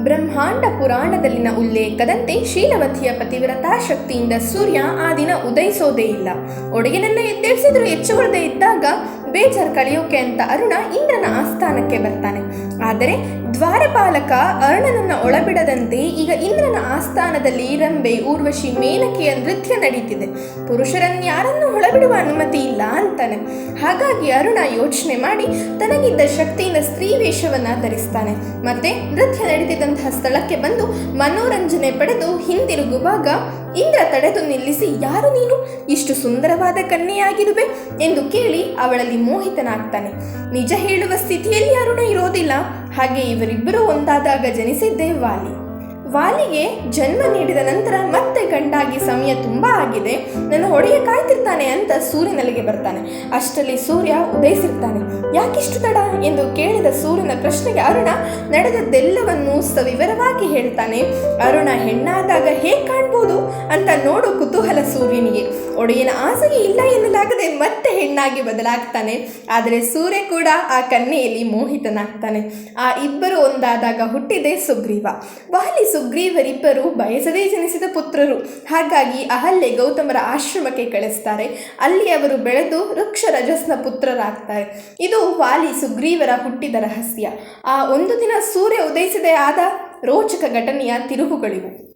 ಬ್ರಹ್ಮಾಂಡ ಪುರಾಣದಲ್ಲಿನ ಉಲ್ಲೇಖದಂತೆ ಶೀಲವತಿಯ ಪತಿವ್ರತಾ ಶಕ್ತಿಯಿಂದ ಸೂರ್ಯ ಆ ದಿನ ಉದಯಿಸೋದೇ ಇಲ್ಲ. ಒಡೆಯನನ್ನ ಎದ್ದೇಳಿಸಿದ್ರು ಎಚ್ಚಗೊಳ್ಳದೆ ಇದ್ದಾಗ ಬೇಜಾರು ಕಳೆಯೋಕೆ ಅಂತ ಅರುಣ ಇಂದ್ರನ ಆಸ್ಥಾನಕ್ಕೆ ಬರ್ತಾನೆ. ಆದರೆ ದ್ವಾರಪಾಲಕ ಅರುಣನನ್ನ ಒಳಬಿಡದಂತೆ ಈಗ ಇಂದ್ರನ ಆಸ್ಥಾನದಲ್ಲಿ ರಂಬೆ, ಊರ್ವಶಿ, ಮೇನಕೆಯ ನೃತ್ಯ ನಡೀತಿದೆ. ಪುರುಷರನ್ಯಾರನ್ನೂ ಒಳಬಿಡುವ ಅನುಮತಿ ಇಲ್ಲ ಅಂತಾನೆ. ಹಾಗಾಗಿ ಅರುಣ ಯೋಚನೆ ಮಾಡಿ ತನಗಿದ್ದ ಶಕ್ತಿಯಿಂದ ಸ್ತ್ರೀ ವೇಷವನ್ನ ಧರಿಸ್ತಾನೆ. ಮತ್ತೆ ನೃತ್ಯ ನಡೀತಿದ್ದಂತಹ ಸ್ಥಳಕ್ಕೆ ಬಂದು ಮನೋರಂಜನೆ ಪಡೆದು ಹಿಂದಿರುಗುವಾಗ ಇಂದ್ರ ತಡೆದು ನಿಲ್ಲಿಸಿ, ಯಾರು ನೀನು, ಇಷ್ಟು ಸುಂದರವಾದ ಕನ್ಯೆಯಾಗಿರುವೆ ಎಂದು ಕೇಳಿ ಅವಳಲ್ಲಿ ಮೋಹಿತನಾಗ್ತಾನೆ. ನಿಜ ಹೇಳುವ ಸ್ಥಿತಿಯಲ್ಲಿ ಅರುಣ ಇರೋದಿಲ್ಲ. ಹಾಗೆ ಇವರಿಬ್ಬರೂ ಒಂದಾದಾಗ ಜನಿಸಿದ್ದೇ ವಾಲಿ. ವಾಲಿಗೆ ಜನ್ಮ ನೀಡಿದ ನಂತರ ಮತ್ತೆ ಗಂಡಾಗಿ ಸಮಯ ತುಂಬ ಆಗಿದೆ, ನನ್ನ ಒಡೆಯ ಕಾಯ್ತಿರ್ತಾನೆ ಅಂತ ಸೂರ್ಯನಲ್ಲಿಗೆ ಬರ್ತಾನೆ. ಅಷ್ಟರಲ್ಲಿ ಸೂರ್ಯ ಉದಯಿಸಿರ್ತಾನೆ. ಯಾಕಿಷ್ಟು ತಡ ಎಂದು ಕೇಳಿದ ಸೂರ್ಯನ ಪ್ರಶ್ನೆಗೆ ಅರುಣ ನಡೆದದ್ದೆಲ್ಲವನ್ನೂ ಸವಿವರವಾಗಿ ಹೇಳ್ತಾನೆ. ಅರುಣ ಹೆಣ್ಣಾದಾಗ ಹೇಗೆ ಕಾಣ್ಬೋದು ಅಂತ ನೋಡು ಕುತೂಹಲ ಸೂರ್ಯನಿಗೆ. ಒಡೆಯನ ಆಸೆಗೆ ಇಲ್ಲ ಎನ್ನಲಾಗದೆ ಮತ್ತೆ ಹೆಣ್ಣಾಗಿ ಬದಲಾಗ್ತಾನೆ. ಆದರೆ ಸೂರ್ಯ ಕೂಡ ಆ ಕನ್ಯೆಯಲ್ಲಿ ಮೋಹಿತನಾಗ್ತಾನೆ. ಆ ಇಬ್ಬರು ಒಂದಾದಾಗ ಹುಟ್ಟಿದೆ ಸುಗ್ರೀವ. ವಾಲಿ ಸುಗ್ರೀವರಿಬ್ಬರು ಬಯಸದೇ ಜನಿಸಿದ ಪುತ್ರರು. ಹಾಗಾಗಿ ಅಹಲ್ಯೆ ಗೌತಮರ ಆಶ್ರಮಕ್ಕೆ ಕಳಿಸ್ತಾರೆ. ಅಲ್ಲಿ ಅವರು ಬೆಳೆದು ವೃಕ್ಷ ರಜಸ್ನ ಪುತ್ರರಾಗ್ತಾರೆ. ಇದು ವಾಲಿ ಸುಗ್ರೀವರ ಹುಟ್ಟಿದ ರಹಸ್ಯ. ಆ ಒಂದು ದಿನ ಸೂರ್ಯ ಉದಯಿಸದೆ ಆದ ರೋಚಕ ಘಟನೆಯ ತಿರುವುಗಳಿವು.